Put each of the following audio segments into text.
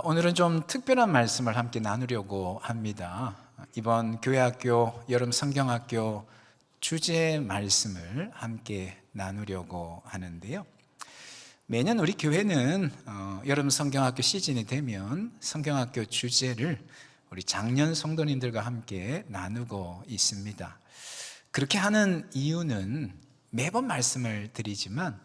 오늘은 좀 특별한 말씀을 함께 나누려고 합니다. 이번 교회학교 여름 성경학교 주제 말씀을 함께 나누려고 하는데요. 매년 우리 교회는 여름 성경학교 시즌이 되면 성경학교 주제를 우리 장년 성도님들과 함께 나누고 있습니다. 그렇게 하는 이유는 매번 말씀을 드리지만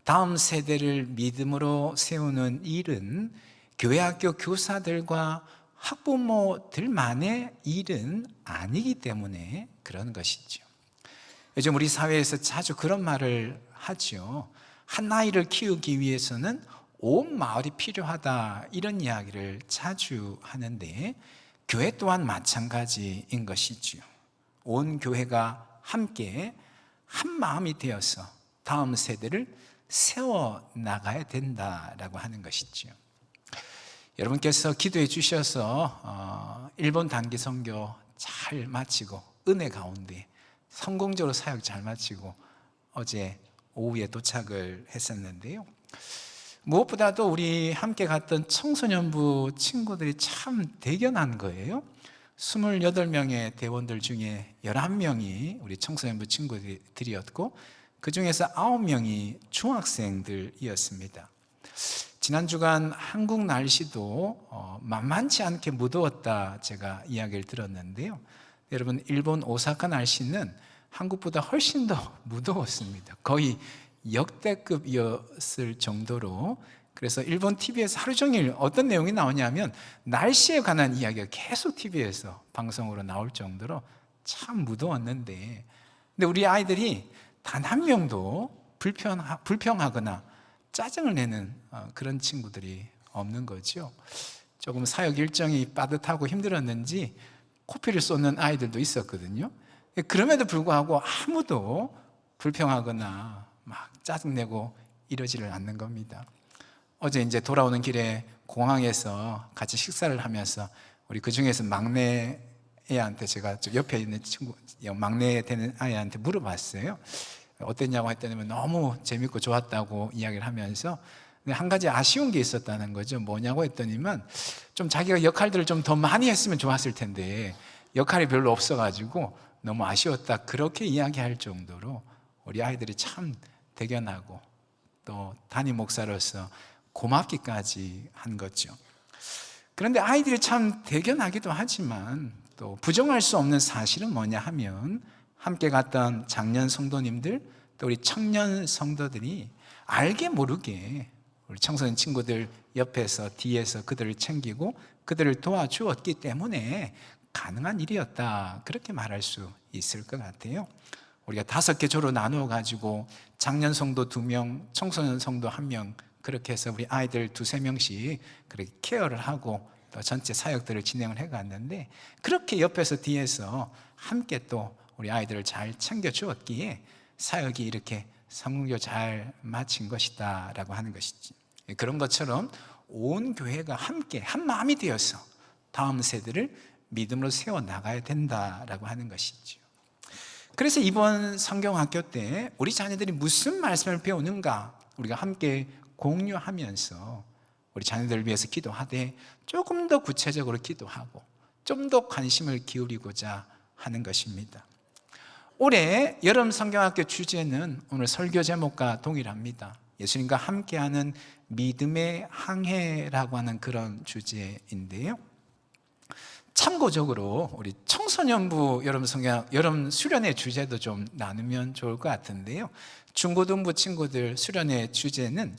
다음 세대를 믿음으로 세우는 일은 교회학교 교사들과 학부모들만의 일은 아니기 때문에 그런 것이죠. 요즘 우리 사회에서 자주 그런 말을 하죠. 한 아이를 키우기 위해서는 온 마을이 필요하다, 이런 이야기를 자주 하는데 교회 또한 마찬가지인 것이죠. 온 교회가 함께 한 마음이 되어서 다음 세대를 세워나가야 된다라고 하는 것이죠. 여러분께서 기도해 주셔서 일본 단기 선교 잘 마치고 은혜 가운데 성공적으로 사역 잘 마치고 어제 오후에 도착을 했었는데요. 무엇보다도 우리 함께 갔던 청소년부 친구들이 참 대견한 거예요. 28명의 대원들 중에 11명이 우리 청소년부 친구들이었고 그 중에서 9명이 중학생들이었습니다. 지난 주간 한국 날씨도 만만치 않게 무더웠다 제가 이야기를 들었는데요. 여러분, 일본 오사카 날씨는 한국보다 훨씬 더 무더웠습니다. 거의 역대급이었을 정도로. 그래서 일본 TV에서 하루 종일 어떤 내용이 나오냐면 날씨에 관한 이야기가 계속 TV에서 방송으로 나올 정도로 참 무더웠는데, 근데 우리 아이들이 단 한 명도 불평하거나 짜증을 내는 그런 친구들이 없는 거죠. 조금 사역 일정이 빠듯하고 힘들었는지 코피를 쏟는 아이들도 있었거든요. 그럼에도 불구하고 아무도 불평하거나 막 짜증내고 이러지를 않는 겁니다. 어제 이제 돌아오는 길에 공항에서 같이 식사를 하면서 우리 그 중에서 막내 애한테 제가 옆에 있는 친구, 막내 되는 아이한테 물어봤어요. 어땠냐고 했더니 너무 재밌고 좋았다고 이야기를 하면서 한 가지 아쉬운 게 있었다는 거죠. 뭐냐고 했더니만 좀 자기가 역할들을 좀 더 많이 했으면 좋았을 텐데 역할이 별로 없어가지고 너무 아쉬웠다, 그렇게 이야기할 정도로 우리 아이들이 참 대견하고 또 담임 목사로서 고맙기까지 한 거죠. 그런데 아이들이 참 대견하기도 하지만 또 부정할 수 없는 사실은 뭐냐 하면 함께 갔던 장년 성도님들 또 우리 청년 성도들이 알게 모르게 우리 청소년 친구들 옆에서 뒤에서 그들을 챙기고 그들을 도와주었기 때문에 가능한 일이었다, 그렇게 말할 수 있을 것 같아요. 우리가 5개 조로 나누어 가지고 장년 성도 2명, 청소년 성도 1명, 그렇게 해서 우리 아이들 2-3명씩 그렇게 케어를 하고 또 전체 사역들을 진행을 해갔는데, 그렇게 옆에서 뒤에서 함께 또 우리 아이들을 잘 챙겨주었기에 사역이 이렇게 성공적으로 잘 마친 것이다 라고 하는 것이지. 그런 것처럼 온 교회가 함께 한 마음이 되어서 다음 세대를 믿음으로 세워나가야 된다라고 하는 것이죠. 그래서 이번 성경학교 때 우리 자녀들이 무슨 말씀을 배우는가 우리가 함께 공유하면서 우리 자녀들을 위해서 기도하되 조금 더 구체적으로 기도하고 좀 더 관심을 기울이고자 하는 것입니다. 올해 여름 성경학교 주제는 오늘 설교 제목과 동일합니다. 예수님과 함께하는 믿음의 항해라고 하는 그런 주제인데요. 참고적으로 우리 청소년부 여름 수련회 주제도 좀 나누면 좋을 것 같은데요. 중고등부 친구들 수련회 주제는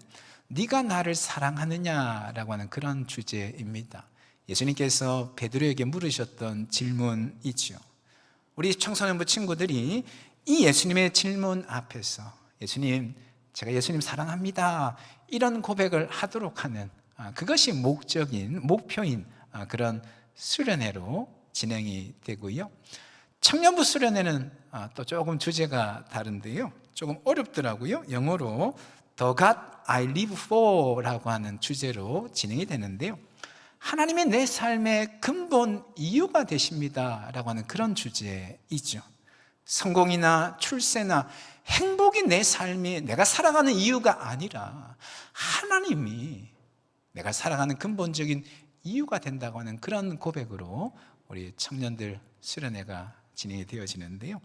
네가 나를 사랑하느냐라고 하는 그런 주제입니다. 예수님께서 베드로에게 물으셨던 질문이죠. 우리 청소년부 친구들이 이 예수님의 질문 앞에서 예수님, 제가 예수님 사랑합니다, 이런 고백을 하도록 하는 그것이 목표인 그런 수련회로 진행이 되고요. 청년부 수련회는 또 조금 주제가 다른데요, 조금 어렵더라고요. 영어로 The God I Live For 라고 하는 주제로 진행이 되는데요, 하나님의 내 삶의 근본 이유가 되십니다 라고 하는 그런 주제이죠. 성공이나 출세나 행복이 내 삶이 내가 살아가는 이유가 아니라 하나님이 내가 살아가는 근본적인 이유가 된다고 하는 그런 고백으로 우리 청년들 수련회가 진행이 되어지는데요.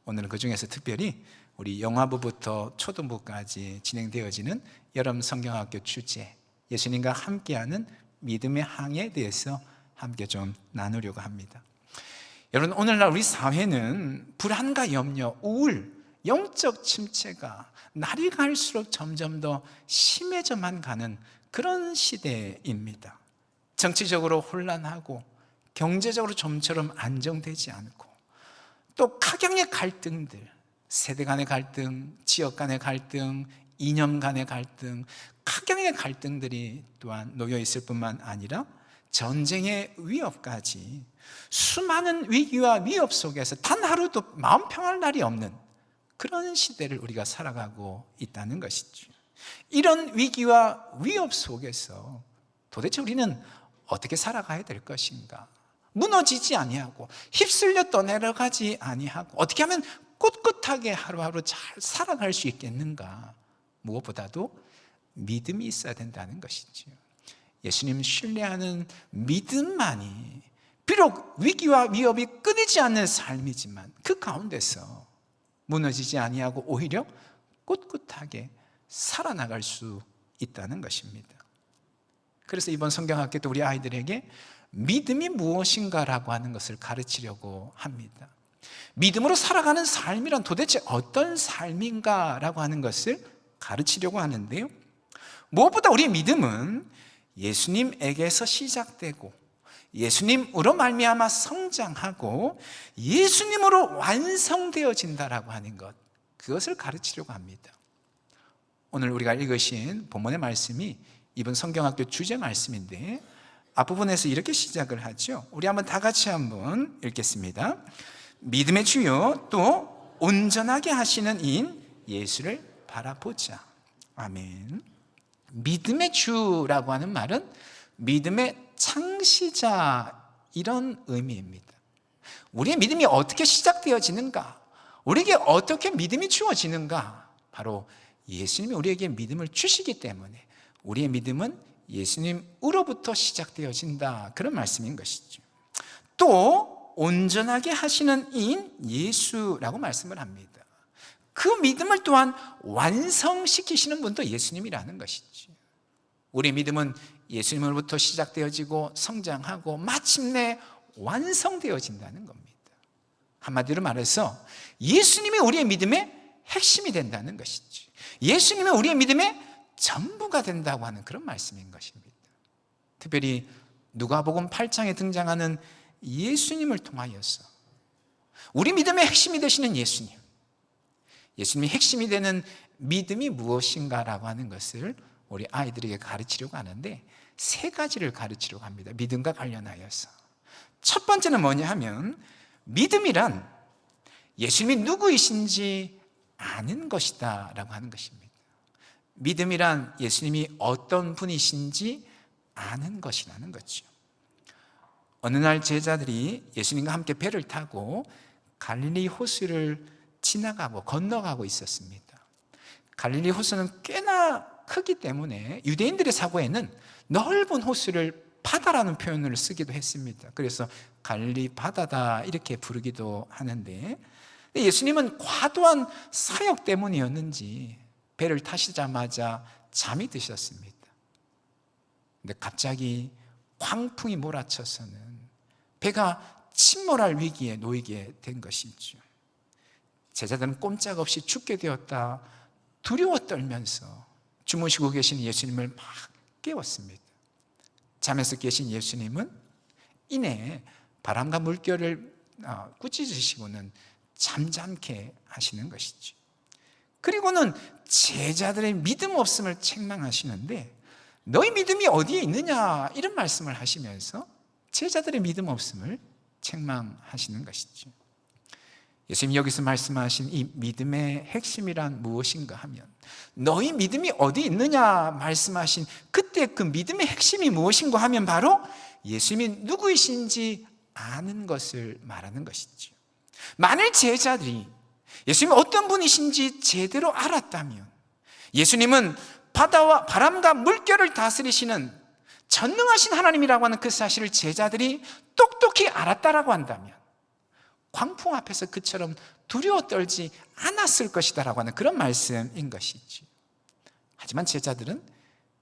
오늘은 그 중에서 특별히 우리 영화부부터 초등부까지 진행되어지는 여름 성경학교 주제, 예수님과 함께하는 믿음의 항에 대해서 함께 좀 나누려고 합니다. 여러분, 오늘날 우리 사회는 불안과 염려, 우울, 영적 침체가 날이 갈수록 점점 더 심해져만 가는 그런 시대입니다. 정치적으로 혼란하고 경제적으로 좀처럼 안정되지 않고 또 각양의 갈등들, 세대 간의 갈등, 지역 간의 갈등, 이념 간의 갈등, 각양의 갈등들이 또한 놓여 있을 뿐만 아니라 전쟁의 위협까지 수많은 위기와 위협 속에서 단 하루도 마음 평할 날이 없는 그런 시대를 우리가 살아가고 있다는 것이죠. 이런 위기와 위협 속에서 도대체 우리는 어떻게 살아가야 될 것인가? 무너지지 아니하고 휩쓸려 떠내려가지 아니하고 어떻게 하면 꿋꿋하게 하루하루 잘 살아갈 수 있겠는가? 무엇보다도 믿음이 있어야 된다는 것이죠. 예수님 신뢰하는 믿음만이 비록 위기와 위협이 끊이지 않는 삶이지만 그 가운데서 무너지지 아니하고 오히려 꿋꿋하게 살아나갈 수 있다는 것입니다. 그래서 이번 성경학교 때 우리 아이들에게 믿음이 무엇인가라고 하는 것을 가르치려고 합니다. 믿음으로 살아가는 삶이란 도대체 어떤 삶인가라고 하는 것을 가르치려고 하는데요. 무엇보다 우리의 믿음은 예수님에게서 시작되고 예수님으로 말미암아 성장하고 예수님으로 완성되어진다라고 하는 것, 그것을 가르치려고 합니다. 오늘 우리가 읽으신 본문의 말씀이 이번 성경학교 주제 말씀인데 앞부분에서 이렇게 시작을 하죠. 우리 한번 다 같이 한번 읽겠습니다. 믿음의 주요 또 온전하게 하시는 이인 예수를 바라보자. 아멘. 믿음의 주라고 하는 말은 믿음의 창시자, 이런 의미입니다. 우리의 믿음이 어떻게 시작되어지는가? 우리에게 어떻게 믿음이 주어지는가? 바로 예수님이 우리에게 믿음을 주시기 때문에 우리의 믿음은 예수님으로부터 시작되어진다, 그런 말씀인 것이죠. 또 온전하게 하시는 이인 예수라고 말씀을 합니다. 그 믿음을 또한 완성시키시는 분도 예수님이라는 것이죠. 우리의 믿음은 예수님으로부터 시작되어지고 성장하고 마침내 완성되어진다는 겁니다. 한마디로 말해서 예수님이 우리의 믿음의 핵심이 된다는 것이죠. 예수님이 우리의 믿음의 전부가 된다고 하는 그런 말씀인 것입니다. 특별히 누가복음 8장에 등장하는 예수님을 통하여서 우리 믿음의 핵심이 되시는 예수님, 예수님이 핵심이 되는 믿음이 무엇인가라고 하는 것을 우리 아이들에게 가르치려고 하는데 세 가지를 가르치려고 합니다. 믿음과 관련하여서. 첫 번째는 뭐냐 하면 믿음이란 예수님이 누구이신지 아는 것이다 라고 하는 것입니다. 믿음이란 예수님이 어떤 분이신지 아는 것이라는 거죠. 어느 날 제자들이 예수님과 함께 배를 타고 갈릴리 호수를 지나가고 건너가고 있었습니다. 갈릴리 호수는 꽤나 크기 때문에 유대인들의 사고에는 넓은 호수를 바다라는 표현을 쓰기도 했습니다. 그래서 갈릴리 바다다 이렇게 부르기도 하는데 예수님은 과도한 사역 때문이었는지 배를 타시자마자 잠이 드셨습니다. 근데 갑자기 광풍이 몰아쳐서는 배가 침몰할 위기에 놓이게 된 것이죠. 제자들은 꼼짝없이 죽게 되었다 두려워 떨면서 주무시고 계신 예수님을 막 깨웠습니다. 잠에서 계신 예수님은 이내 바람과 물결을 꾸짖으시고는 잠잠케 하시는 것이죠. 그리고는 제자들의 믿음 없음을 책망하시는데 너희 믿음이 어디에 있느냐 이런 말씀을 하시면서 제자들의 믿음 없음을 책망하시는 것이죠. 예수님이 여기서 말씀하신 이 믿음의 핵심이란 무엇인가 하면 너희 믿음이 어디 있느냐 말씀하신 그때 그 믿음의 핵심이 무엇인가 하면 바로 예수님이 누구이신지 아는 것을 말하는 것이죠. 만일 제자들이 예수님이 어떤 분이신지 제대로 알았다면 예수님은 바다와 바람과 물결을 다스리시는 전능하신 하나님이라고 하는 그 사실을 제자들이 똑똑히 알았다라고 한다면 광풍 앞에서 그처럼 두려워 떨지 않았을 것이다라고 하는 그런 말씀인 것이지. 하지만 제자들은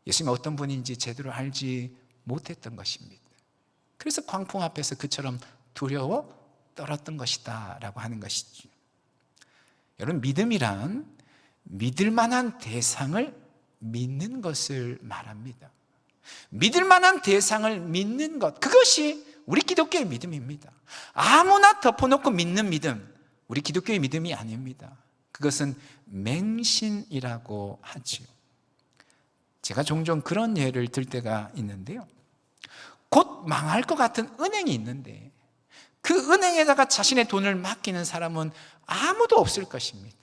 예수님이 어떤 분인지 제대로 알지 못했던 것입니다. 그래서 광풍 앞에서 그처럼 두려워 떨었던 것이다 라고 하는 것이죠. 여러분, 믿음이란 믿을 만한 대상을 믿는 것을 말합니다. 믿을 만한 대상을 믿는 것, 그것이 우리 기독교의 믿음입니다. 아무나 덮어놓고 믿는 믿음, 우리 기독교의 믿음이 아닙니다. 그것은 맹신이라고 하지요. 제가 종종 그런 예를 들 때가 있는데요, 곧 망할 것 같은 은행이 있는데 그 은행에다가 자신의 돈을 맡기는 사람은 아무도 없을 것입니다.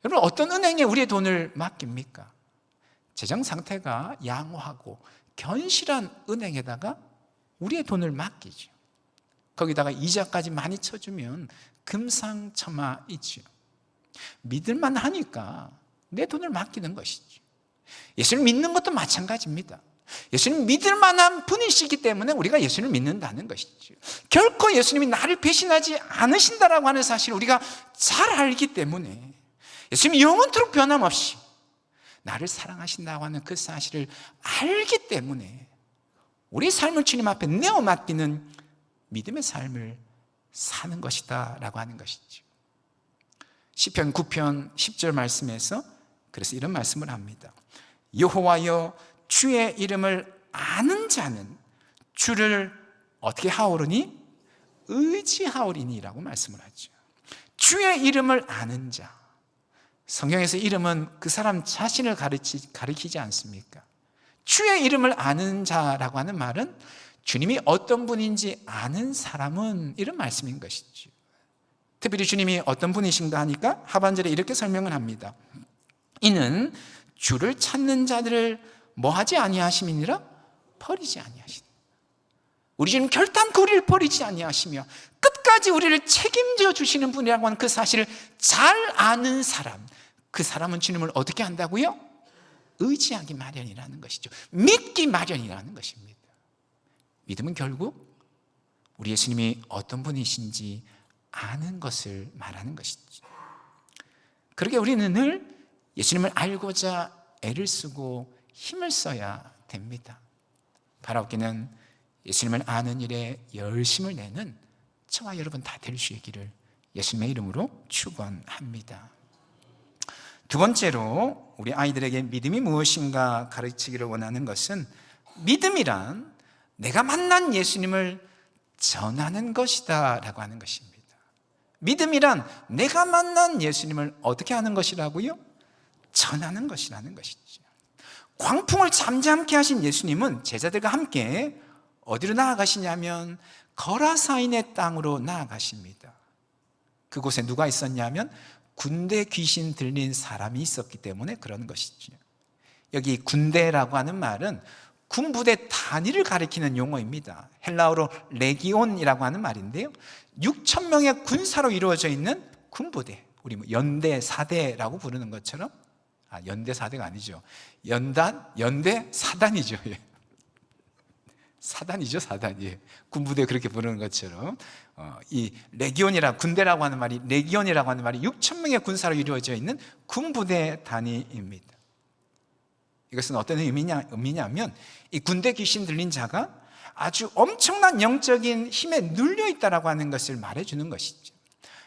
여러분, 어떤 은행에 우리의 돈을 맡깁니까? 재정 상태가 양호하고 견실한 은행에다가 우리의 돈을 맡기죠. 거기다가 이자까지 많이 쳐주면 금상첨화이죠. 믿을만 하니까 내 돈을 맡기는 것이죠. 예수를 믿는 것도 마찬가지입니다. 예수님 믿을 만한 분이시기 때문에 우리가 예수를 믿는다는 것이죠. 결코 예수님이 나를 배신하지 않으신다라고 하는 사실을 우리가 잘 알기 때문에, 예수님이 영원토록 변함없이 나를 사랑하신다고 하는 그 사실을 알기 때문에 우리 삶을 주님 앞에 내어 맡기는 믿음의 삶을 사는 것이다 라고 하는 것이죠. 시편 9편 10절 말씀에서 그래서 이런 말씀을 합니다. 여호와여, 주의 이름을 아는 자는 주를 어떻게 하오르니? 의지하오리니 라고 말씀을 하죠. 주의 이름을 아는 자, 성경에서 이름은 그 사람 자신을 가리키지 않습니까? 주의 이름을 아는 자라고 하는 말은 주님이 어떤 분인지 아는 사람은, 이런 말씀인 것이죠. 특별히 주님이 어떤 분이신가 하니까 하반절에 이렇게 설명을 합니다. 이는 주를 찾는 자들을 뭐하지 아니하심이니라? 버리지 아니하시니. 우리 주님 결단코 우리를 버리지 아니하시며 끝까지 우리를 책임져 주시는 분이라고 하는 그 사실을 잘 아는 사람, 그 사람은 주님을 어떻게 한다고요? 의지하기 마련이라는 것이죠. 믿기 마련이라는 것입니다. 믿음은 결국 우리 예수님이 어떤 분이신지 아는 것을 말하는 것이죠. 그러게 우리는 늘 예수님을 알고자 애를 쓰고 힘을 써야 됩니다. 바라옵기는 예수님을 아는 일에 열심을 내는 저와 여러분 다 될 수 있기를 예수님의 이름으로 축원합니다. 두 번째로 우리 아이들에게 믿음이 무엇인가 가르치기를 원하는 것은, 믿음이란 내가 만난 예수님을 전하는 것이다 라고 하는 것입니다. 믿음이란 내가 만난 예수님을 어떻게 하는 것이라고요? 전하는 것이라는 것이죠. 광풍을 잠잠케 하신 예수님은 제자들과 함께 어디로 나아가시냐면 거라사인의 땅으로 나아가십니다. 그곳에 누가 있었냐면 군대 귀신 들린 사람이 있었기 때문에 그런 것이죠. 여기 군대라고 하는 말은 군부대 단위를 가리키는 용어입니다. 헬라어로 레기온이라고 하는 말인데요, 6,000명의 군사로 이루어져 있는 군부대, 우리 연대 사대라고 부르는 것처럼, 연대 사대가 아니죠, 연대 사단이죠. 사단이죠, 사단. 예. 군부대 그렇게 부르는 것처럼 이 레기온이라, 군대라고 하는 말이, 레기온이라고 하는 말이 6,000명의 군사로 이루어져 있는 군부대 단위입니다. 이것은 어떤 의미냐면 이 군대 귀신 들린 자가 아주 엄청난 영적인 힘에 눌려 있다라고 하는 것을 말해주는 것이죠.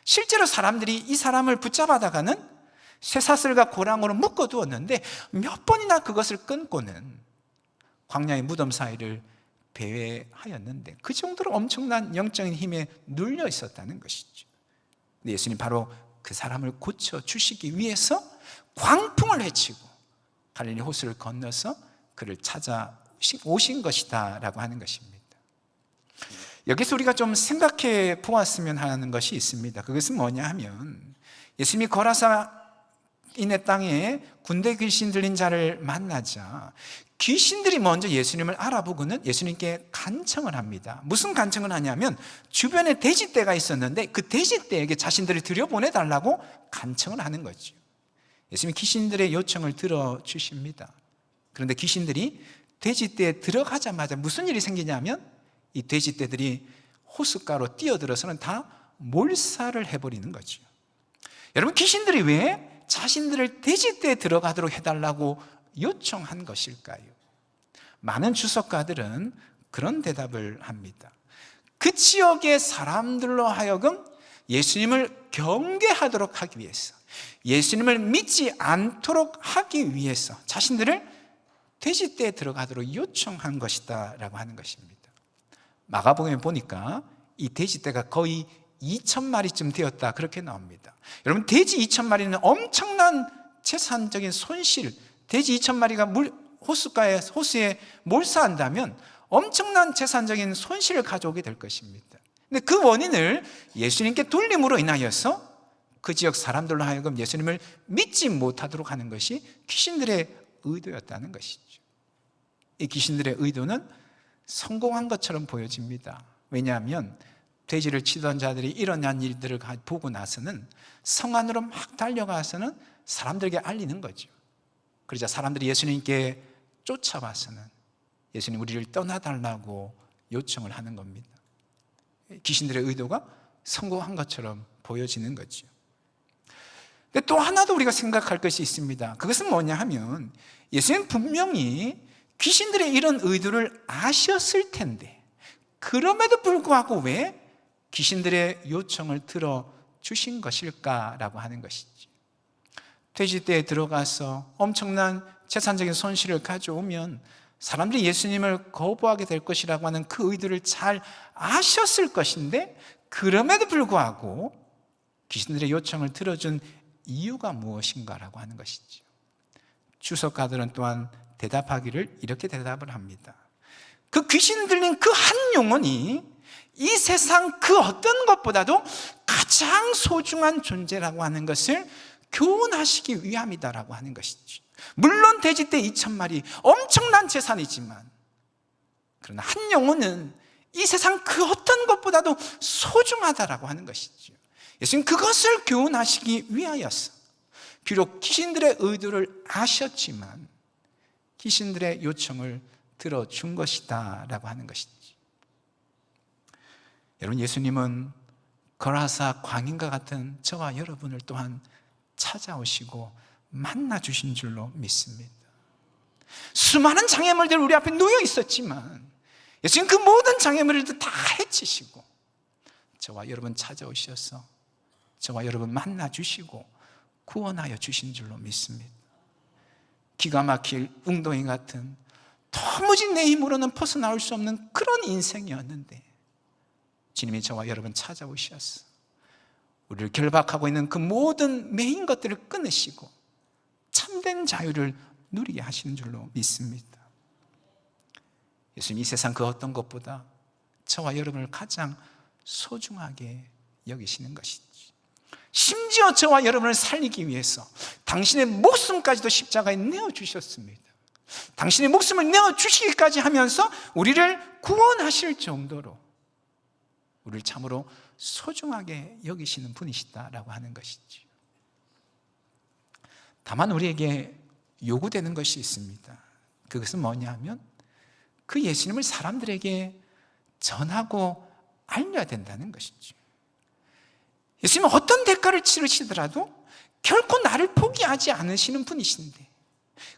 실제로 사람들이 이 사람을 붙잡아다가는 쇠사슬과 고랑으로 묶어두었는데 몇 번이나 그것을 끊고는 광야의 무덤 사이를 배회하였는데 그 정도로 엄청난 영적인 힘에 눌려 있었다는 것이죠. 근데 예수님 바로 그 사람을 고쳐주시기 위해서 광풍을 헤치고 갈릴리 호수를 건너서 그를 찾아오신 것이다 라고 하는 것입니다. 여기서 우리가 좀 생각해 보았으면 하는 것이 있습니다. 그것은 뭐냐 하면, 예수님이 거라사인의 땅에 군대 귀신 들린 자를 만나자 귀신들이 먼저 예수님을 알아보고는 예수님께 간청을 합니다. 무슨 간청을 하냐면 주변에 돼지떼가 있었는데 그 돼지떼에게 자신들을 들여보내달라고 간청을 하는 거죠. 예수님이 귀신들의 요청을 들어주십니다. 그런데 귀신들이 돼지떼에 들어가자마자 무슨 일이 생기냐면 이 돼지떼들이 호숫가로 뛰어들어서는 다 몰살을 해버리는 거죠. 여러분, 귀신들이 왜 자신들을 돼지떼에 들어가도록 해달라고 요청한 것일까요? 많은 주석가들은 그런 대답을 합니다. 그 지역의 사람들로 하여금 예수님을 경계하도록 하기 위해서, 예수님을 믿지 않도록 하기 위해서 자신들을 돼지떼에 들어가도록 요청한 것이다 라고 하는 것입니다. 마가복음에 보니까 이 돼지떼가 거의 2,000마리쯤 되었다 그렇게 나옵니다. 여러분, 돼지 2,000마리는 엄청난 재산적인 손실, 돼지 2,000마리가 호수에 몰사한다면 엄청난 재산적인 손실을 가져오게 될 것입니다. 근데 그 원인을 예수님께 돌림으로 인하여서 그 지역 사람들로 하여금 예수님을 믿지 못하도록 하는 것이 귀신들의 의도였다는 것이죠. 이 귀신들의 의도는 성공한 것처럼 보여집니다. 왜냐하면 돼지를 치던 자들이 일어난 일들을 보고 나서는 성 안으로 막 달려가서는 사람들에게 알리는 거죠. 그러자 사람들이 예수님께 쫓아와서는 예수님, 우리를 떠나달라고 요청을 하는 겁니다. 귀신들의 의도가 성공한 것처럼 보여지는 거죠. 근데 또 하나 더 우리가 생각할 것이 있습니다. 그것은 뭐냐 하면 예수님 분명히 귀신들의 이런 의도를 아셨을 텐데 그럼에도 불구하고 왜 귀신들의 요청을 들어주신 것일까라고 하는 것이지. 돼지떼에 들어가서 엄청난 재산적인 손실을 가져오면 사람들이 예수님을 거부하게 될 것이라고 하는 그 의도를 잘 아셨을 것인데 그럼에도 불구하고 귀신들의 요청을 들어준 이유가 무엇인가라고 하는 것이죠. 주석가들은 또한 대답하기를 이렇게 대답을 합니다. 그 귀신 들린 그 한 영혼이 이 세상 그 어떤 것보다도 가장 소중한 존재라고 하는 것을 교훈하시기 위함이다라고 하는 것이죠. 물론 돼지떼 2,000마리 엄청난 재산이지만 그러나 한 영혼은 이 세상 그 어떤 것보다도 소중하다라고 하는 것이죠. 예수님 그것을 교훈하시기 위하여서 비록 귀신들의 의도를 아셨지만 귀신들의 요청을 들어준 것이다 라고 하는 것이지. 여러분, 예수님은 거라사 광인과 같은 저와 여러분을 또한 찾아오시고 만나주신 줄로 믿습니다. 수많은 장애물들이 우리 앞에 놓여 있었지만 예수님 그 모든 장애물들도 다 해치시고 저와 여러분 찾아오셔서 저와 여러분 만나주시고 구원하여 주신 줄로 믿습니다. 기가 막힐 웅덩이 같은 도무지 내 힘으로는 벗어나올 수 없는 그런 인생이었는데 주님이 저와 여러분 찾아오셔서 우리를 결박하고 있는 그 모든 매인 것들을 끊으시고 참된 자유를 누리게 하시는 줄로 믿습니다. 예수님 이 세상 그 어떤 것보다 저와 여러분을 가장 소중하게 여기시는 것이지. 심지어 저와 여러분을 살리기 위해서 당신의 목숨까지도 십자가에 내어주셨습니다. 당신의 목숨을 내어주시기까지 하면서 우리를 구원하실 정도로 우리를 참으로 소중하게 여기시는 분이시다라고 하는 것이죠. 다만 우리에게 요구되는 것이 있습니다. 그것은 뭐냐 하면 그 예수님을 사람들에게 전하고 알려야 된다는 것이죠. 예수님은 어떤 대가를 치르시더라도 결코 나를 포기하지 않으시는 분이신데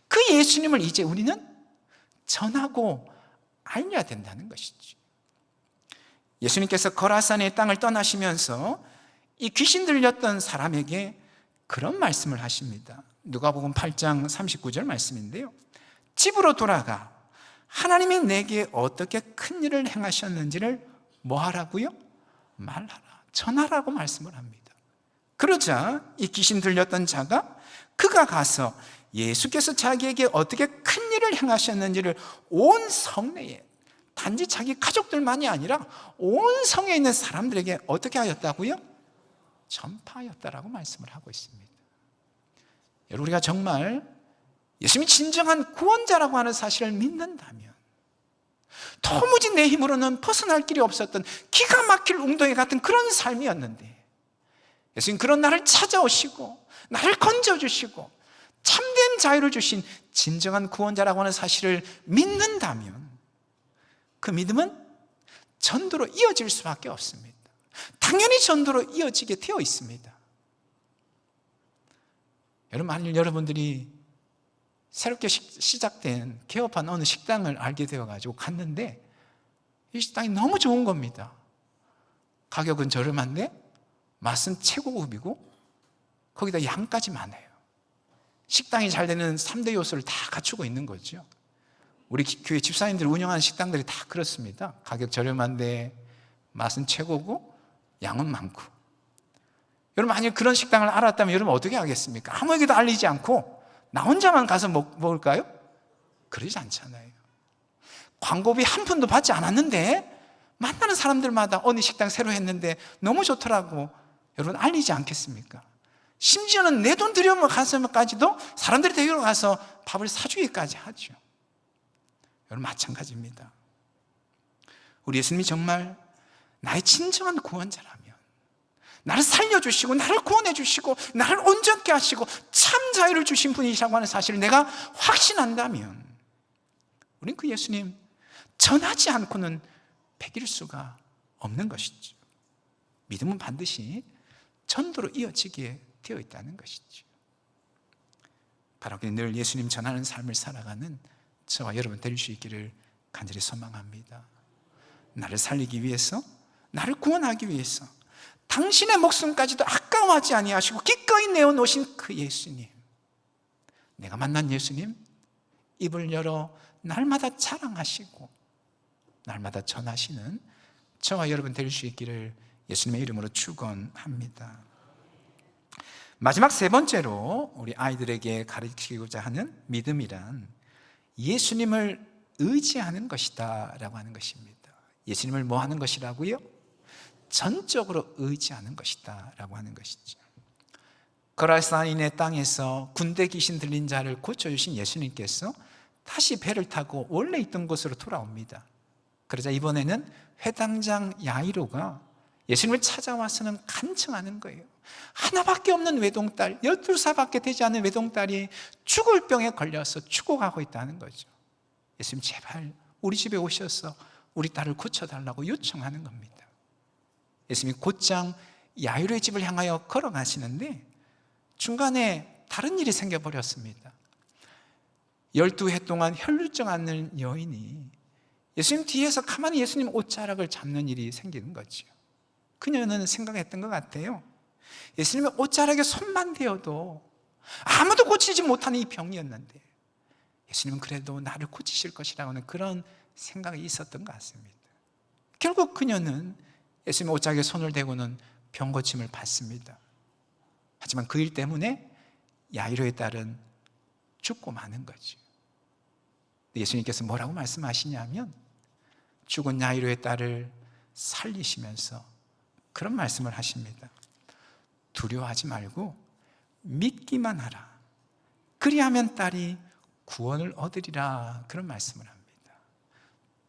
그 예수님을 이제 우리는 전하고 알려야 된다는 것이죠. 예수님께서 거라산의 땅을 떠나시면서 이 귀신 들렸던 사람에게 그런 말씀을 하십니다. 누가복음 8장 39절 말씀인데요, 집으로 돌아가 하나님이 내게 어떻게 큰 일을 행하셨는지를 뭐 하라고요? 말하라, 전하라고 말씀을 합니다. 그러자 이 귀신 들렸던 자가 그가 가서 예수께서 자기에게 어떻게 큰 일을 행하셨는지를 온 성내에, 단지 자기 가족들만이 아니라 온 성에 있는 사람들에게 어떻게 하였다고요? 전파하였다라고 말씀을 하고 있습니다. 여러분, 우리가 정말 예수님이 진정한 구원자라고 하는 사실을 믿는다면 도무지 내 힘으로는 벗어날 길이 없었던 기가 막힐 웅덩이 같은 그런 삶이었는데 예수님 그런 나를 찾아오시고 나를 건져주시고 참된 자유를 주신 진정한 구원자라고 하는 사실을 믿는다면 그 믿음은 전도로 이어질 수밖에 없습니다. 당연히 전도로 이어지게 되어 있습니다. 여러분, 만일 여러분들이 새롭게 시작된 개업한 어느 식당을 알게 되어가지고 갔는데 이 식당이 너무 좋은 겁니다. 가격은 저렴한데 맛은 최고급이고 거기다 양까지 많아요. 식당이 잘 되는 3대 요소를 다 갖추고 있는 거죠. 우리 교회 집사님들이 운영하는 식당들이 다 그렇습니다. 가격 저렴한데 맛은 최고고 양은 많고. 여러분, 만약 그런 식당을 알았다면 여러분 어떻게 하겠습니까? 아무에게도 알리지 않고 나 혼자만 가서 먹을까요? 그러지 않잖아요. 광고비 한 푼도 받지 않았는데 만나는 사람들마다 어느 식당 새로 했는데 너무 좋더라고 여러분 알리지 않겠습니까? 심지어는 내 돈 들여가서까지도 사람들이 데리러 가서 밥을 사주기까지 하죠. 여러분, 마찬가지입니다. 우리 예수님이 정말 나의 진정한 구원자라면, 나를 살려주시고 나를 구원해 주시고 나를 온전케 하시고 참 자유를 주신 분이시라고 하는 사실을 내가 확신한다면 우린 그 예수님 전하지 않고는 배길 수가 없는 것이죠. 믿음은 반드시 전도로 이어지게 되어 있다는 것이죠. 바로 늘 예수님 전하는 삶을 살아가는 저와 여러분 될 수 있기를 간절히 소망합니다. 나를 살리기 위해서, 나를 구원하기 위해서 당신의 목숨까지도 아까워하지 아니하시고 기꺼이 내어놓으신 그 예수님, 내가 만난 예수님, 입을 열어 날마다 자랑하시고 날마다 전하시는 저와 여러분 될 수 있기를 예수님의 이름으로 축원합니다. 마지막 세 번째로 우리 아이들에게 가르치고자 하는 믿음이란 예수님을 의지하는 것이다 라고 하는 것입니다. 예수님을 뭐 하는 것이라고요? 전적으로 의지하는 것이다 라고 하는 것이죠. 거라사인의 땅에서 군대 귀신 들린 자를 고쳐주신 예수님께서 다시 배를 타고 원래 있던 곳으로 돌아옵니다. 그러자 이번에는 회당장 야이로가 예수님을 찾아와서는 간청하는 거예요. 하나밖에 없는 외동딸, 12살밖에 되지 않은 외동딸이 죽을 병에 걸려서 죽어가고 있다는 거죠. 예수님, 제발 우리 집에 오셔서 우리 딸을 고쳐달라고 요청하는 겁니다. 예수님이 곧장 야이로의 집을 향하여 걸어가시는데 중간에 다른 일이 생겨버렸습니다. 12해 동안 혈루증 앓는 여인이 예수님 뒤에서 가만히 예수님 옷자락을 잡는 일이 생기는 거죠. 그녀는 생각했던 것 같아요. 예수님의 옷자락에 손만 대어도 아무도 고치지 못하는 이 병이었는데 예수님은 그래도 나를 고치실 것이라고 하는 그런 생각이 있었던 것 같습니다. 결국 그녀는 예수님의 옷자락에 손을 대고는 병 고침을 받습니다. 하지만 그 일 때문에 야이로의 딸은 죽고 마는 거죠. 예수님께서 뭐라고 말씀하시냐면 죽은 야이로의 딸을 살리시면서 그런 말씀을 하십니다. 두려워하지 말고 믿기만 하라. 그리하면 딸이 구원을 얻으리라. 그런 말씀을 합니다.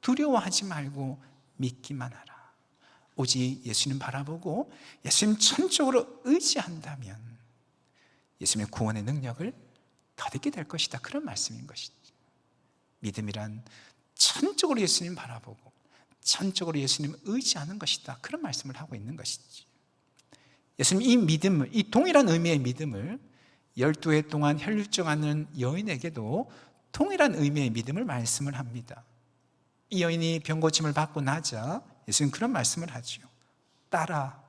두려워하지 말고 믿기만 하라. 오직 예수님 바라보고 예수님 전적으로 의지한다면 예수님의 구원의 능력을 더듬게 될 것이다. 그런 말씀인 것이죠. 믿음이란 전적으로 예수님 바라보고 전적으로 예수님 의지하는 것이다. 그런 말씀을 하고 있는 것이지. 예수님 이 믿음을, 이 동일한 의미의 믿음을 12해 동안 혈루증 앓는 여인에게도 동일한 의미의 믿음을 말씀을 합니다. 이 여인이 병고침을 받고 나자 예수님 그런 말씀을 하죠. 딸아,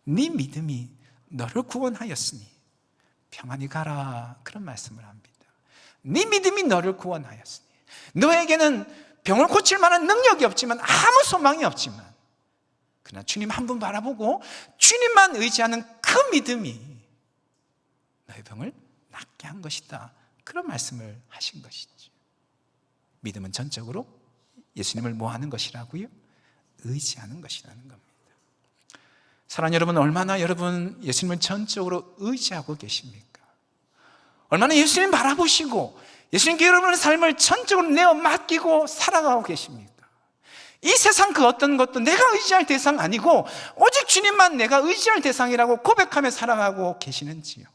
네 믿음이 너를 구원하였으니 평안히 가라. 그런 말씀을 합니다. 네 믿음이 너를 구원하였으니 너에게는 병을 고칠 만한 능력이 없지만 아무 소망이 없지만 그러나 주님 한 분 바라보고 주님만 의지하는 그 믿음이 너의 병을 낫게 한 것이다. 그런 말씀을 하신 것이죠. 믿음은 전적으로 예수님을 뭐 하는 것이라고요? 의지하는 것이라는 겁니다. 사랑하는 여러분, 얼마나 여러분 예수님을 전적으로 의지하고 계십니까? 얼마나 예수님 바라보시고 예수님께 여러분의 삶을 전적으로 내어 맡기고 살아가고 계십니까? 이 세상 그 어떤 것도 내가 의지할 대상 아니고 오직 주님만 내가 의지할 대상이라고 고백하며 살아가고 계시는지요?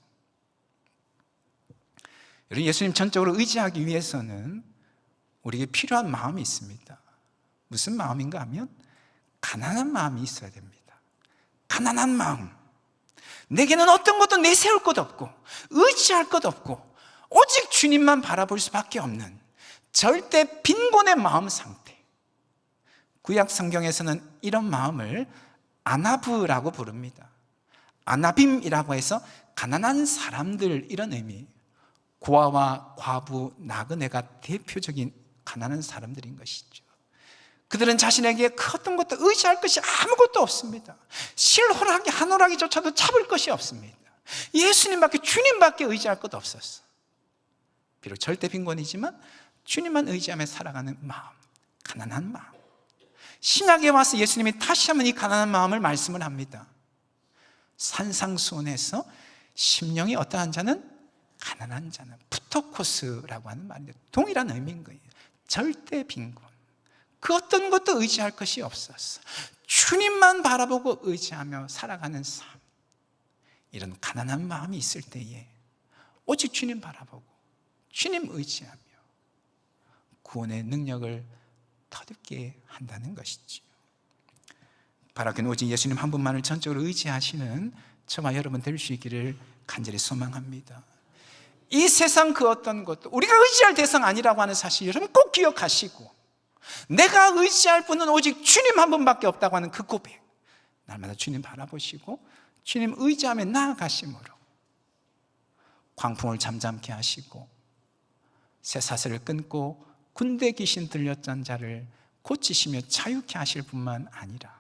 여러분, 예수님 전적으로 의지하기 위해서는 우리에게 필요한 마음이 있습니다. 무슨 마음인가 하면 가난한 마음이 있어야 됩니다. 가난한 마음. 내게는 어떤 것도 내세울 것 없고 의지할 것 없고 오직 주님만 바라볼 수밖에 없는 절대 빈곤의 마음 상태. 구약 성경에서는 이런 마음을 아나브라고 부릅니다. 아나빔이라고 해서 가난한 사람들, 이런 의미. 고아와 과부, 나그네가 대표적인 가난한 사람들인 것이죠. 그들은 자신에게 그 어떤 것도 의지할 것이 아무것도 없습니다. 실호라기 한 호라기조차도 잡을 것이 없습니다. 예수님밖에, 주님밖에 의지할 것 없었어. 비록 절대 빈곤이지만 주님만 의지하며 살아가는 마음, 가난한 마음. 신약에 와서 예수님이 다시 한번 이 가난한 마음을 말씀을 합니다. 산상수훈에서 심령이 어떠한 자는 가난한 자는, 푸토코스라고 하는 말인데 동일한 의미인 거예요. 절대 빈곤, 그 어떤 것도 의지할 것이 없었어. 주님만 바라보고 의지하며 살아가는 삶. 이런 가난한 마음이 있을 때에 오직 주님 바라보고 주님 의지하며 구원의 능력을 터득게 한다는 것이지요. 바라기는 오직 예수님 한 분만을 전적으로 의지하시는 저와 여러분 될 수 있기를 간절히 소망합니다. 이 세상 그 어떤 것도 우리가 의지할 대상 아니라고 하는 사실 여러분 꼭 기억하시고, 내가 의지할 분은 오직 주님 한 분밖에 없다고 하는 그 고백, 날마다 주님 바라보시고 주님 의지하며 나아가심으로 광풍을 잠잠케 하시고 쇠사슬을 끊고 군대 귀신 들렸던 자를 고치시며 자유케 하실 뿐만 아니라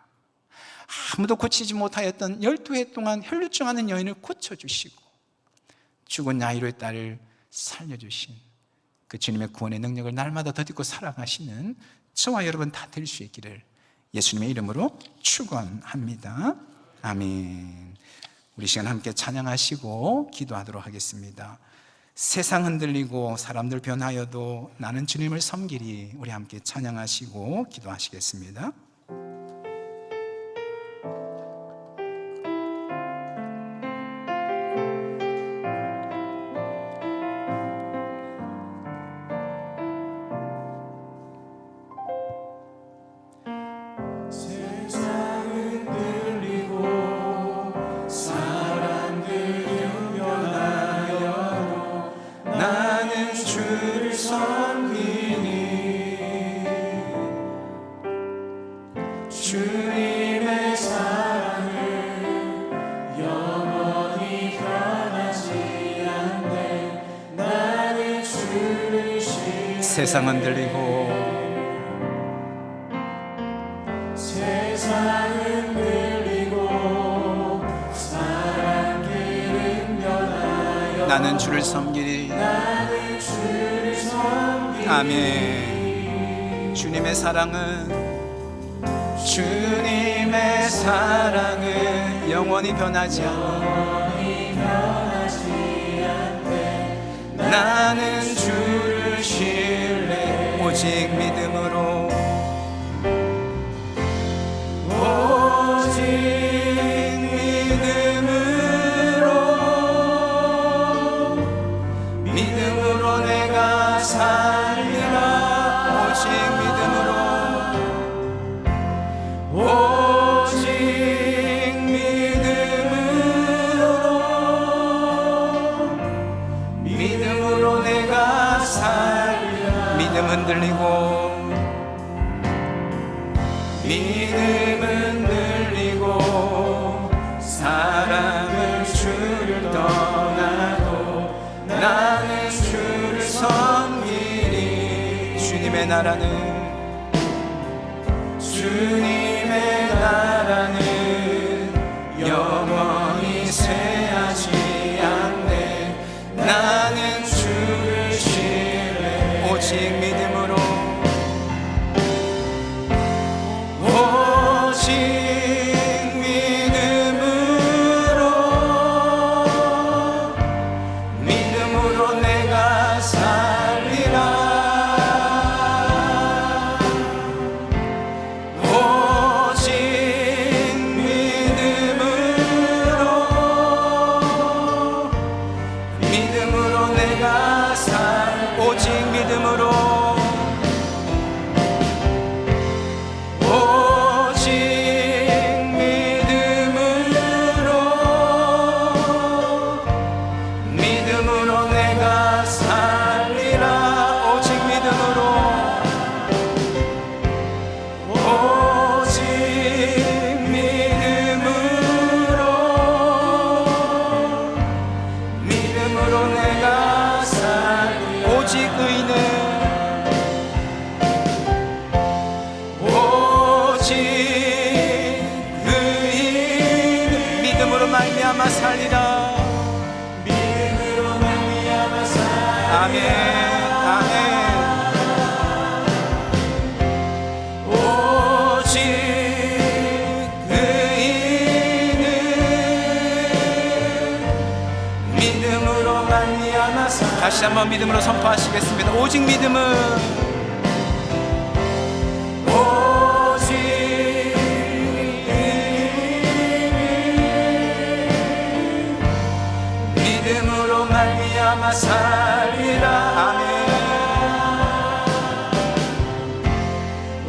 아무도 고치지 못하였던 12해 동안 혈루증하는 여인을 고쳐주시고 죽은 야이로의 딸을 살려주신 그 주님의 구원의 능력을 날마다 덧입고 살아가시는 저와 여러분 다 될 수 있기를 예수님의 이름으로 축원합니다. 아멘. 우리 시간 함께 찬양하시고 기도하도록 하겠습니다. 세상 흔들리고 사람들 변하여도 나는 주님을 섬기리. 우리 함께 찬양하시고 기도하시겠습니다. 세상은 들리고 사람들은 변하여 나는 주를 섬기리. 아멘. 주님의 사랑은 영원히 변하지 않네. 나는 주를 신뢰 오직 믿음으로 내가 살리라. 오직 믿음으로 내가 살리라. 믿음 흔들리고 사람은 주를 떠나도 나는 주를 섬기리. 주님의 나라는 영원히 쇠하지 않네. 나는 주를 신뢰 오직 믿음으로 내가 살리라. 믿음으로 내가 다시 한번 믿음으로 선포하시겠습니다. 오직 믿음은 믿음으로 말미암아 살리라. 아멘.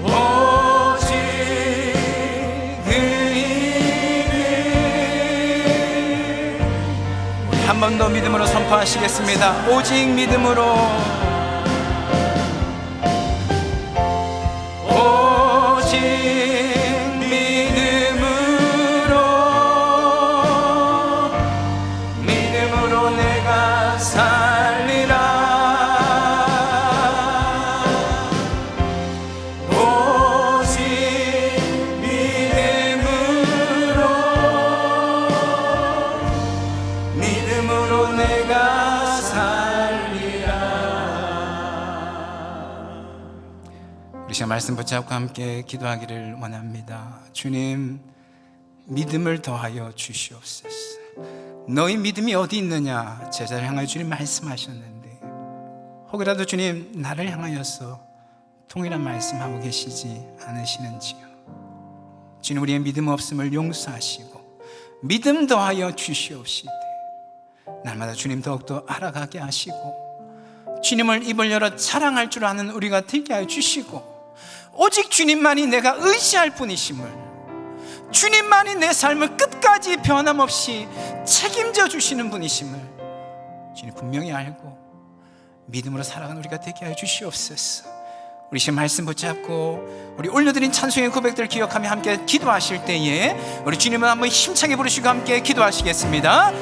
오직 우리 한 번 더 믿음으로 선포하시겠습니다. 오직 믿음으로, 오직 믿음으로 내가 살리라. 오직 믿음으로 내가 살리라. 우리 시간 말씀 붙잡고 함께 기도하기를 원합니다. 주님, 믿음을 더하여 주시옵소서. 너희 믿음이 어디 있느냐, 제자를 향하여 주님 말씀하셨는데 혹이라도 주님 나를 향하여서 동일한 말씀하고 계시지 않으시는지요. 주님, 우리의 믿음 없음을 용서하시고 믿음 더하여 주시옵시되 날마다 주님 더욱더 알아가게 하시고 주님을 입을 열어 자랑할 줄 아는 우리가 되게 하여 주시고 오직 주님만이 내가 의지할 뿐이심을, 주님만이 내 삶을 끝까지 변함없이 책임져 주시는 분이심을 주님 분명히 알고 믿음으로 살아가는 우리가 되게 하여 주시옵소서. 우리 지금 말씀 붙잡고 우리 올려드린 찬송의 고백들 기억하며 함께 기도하실 때에 우리 주님을 한번 힘차게 부르시고 함께 기도하시겠습니다.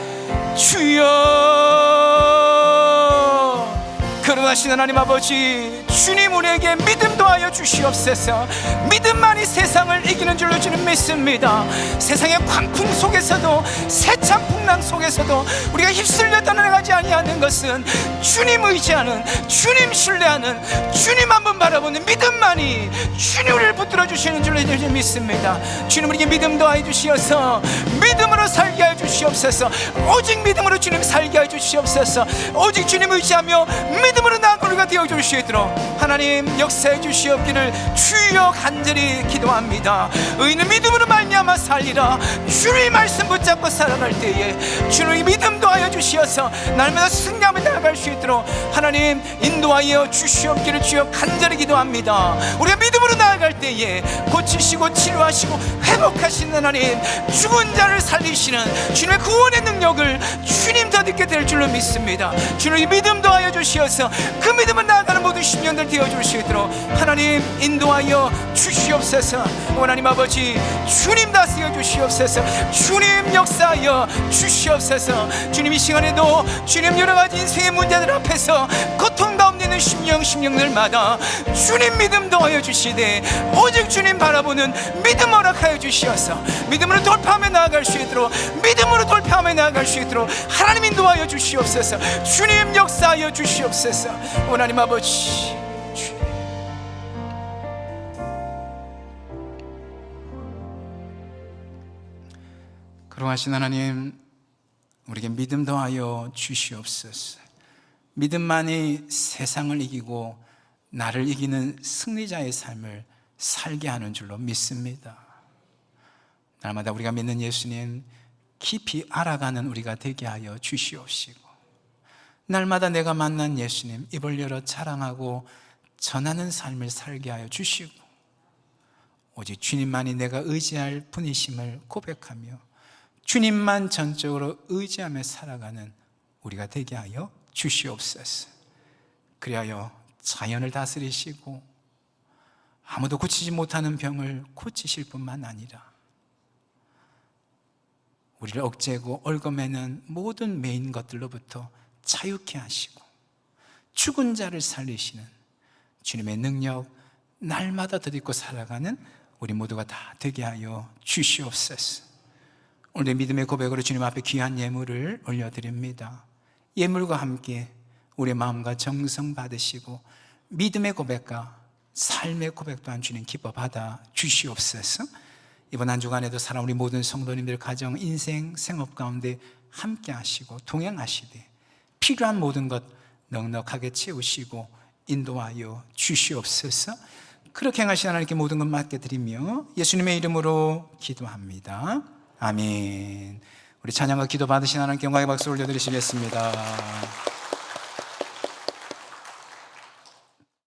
주여, 거룩하신 하나님 아버지, 주님 우리에게 믿음 더하여 주시옵소서. 믿음만이 세상을 이기는 줄로 주님 믿습니다. 세상의 광풍 속에서도 세찬 풍랑 속에서도 우리가 휩쓸려 떠나가지 아니하는 것은 주님 의지하는, 주님 신뢰하는, 주님 한번 바라보는 믿음만이 주님 우리를 붙들어 주시는 줄로 주님 믿습니다. 주님 우리에게 믿음 더하여 주시어서 믿음으로 살게 하여 주시옵소서. 오직 믿음으로 주님 살게 하여 주시옵소서. 오직 주님 의지하며 믿음으로 나아가 우리가 되어 주시도록 하나님 역사해 주시옵기를 주여 간절히 기도합니다. 의인은 믿음으로 말미암아 살리라. 주의 말씀 붙잡고 살아갈 때에 주의 믿음 더하여 주시어서 날마다 승리하며 나아갈 수 있도록 하나님 인도하여 주시옵기를 주여 간절히 기도합니다. 우리가 믿음으로 나아갈 때에 고치시고 치료하시고 회복하시는 하나님, 죽은 자를 살리시는 주님의 구원의 능력을 주님 덧입게 될 줄로 믿습니다. 주님 믿음 더하여 주시어서 그 믿음을 나아가는 모든 심령들 되어 주시도록 하나님 인도하여 주시옵소서. 하나님 아버지, 주님 다스려 주시옵소서. 주님 역사하여 주시옵소서. 주님 이 시간에도 주님 여러 가지 인생의 문제들 앞에서 고통 가운데 있는 심령들마다 주님 믿음 더하여 주시되 오직 주님 바라보는 믿음 허락하여 주시어서 믿음으로 돌파하며 나아갈 수 있도록, 믿음으로 돌파하며 나아갈 수 있도록 하나님 인도하여 주시옵소서. 주님 역사하여 주시옵소서. 하나님 아버지, 거룩하신 하나님, 우리에게 믿음 더하여 주시옵소서. 믿음만이 세상을 이기고 나를 이기는 승리자의 삶을 살게 하는 줄로 믿습니다. 날마다 우리가 믿는 예수님 깊이 알아가는 우리가 되게 하여 주시옵시고 날마다 내가 만난 예수님 입을 열어 자랑하고 전하는 삶을 살게 하여 주시고 오직 주님만이 내가 의지할 분이심을 고백하며 주님만 전적으로 의지하며 살아가는 우리가 되게 하여 주시옵소서. 그리하여 자연을 다스리시고 아무도 고치지 못하는 병을 고치실 뿐만 아니라 우리를 억제고 얽어매는 모든 매인 것들로부터 자유케 하시고 죽은 자를 살리시는 주님의 능력 날마다 덧입고 살아가는 우리 모두가 다 되게 하여 주시옵소서. 오늘 믿음의 고백으로 주님 앞에 귀한 예물을 올려드립니다. 예물과 함께 우리의 마음과 정성 받으시고 믿음의 고백과 삶의 고백 또한 주님 기뻐 받아 주시옵소서. 이번 한 주간에도 사랑 우리 모든 성도님들 가정, 인생, 생업 가운데 함께 하시고 동행하시되 필요한 모든 것 넉넉하게 채우시고 인도하여 주시옵소서. 그렇게 행하신 하나님께 모든 것 맡겨드리며 예수님의 이름으로 기도합니다. 아멘. 우리 찬양과 기도 받으신 하나님께 영광의 박수 올려드리시겠습니다.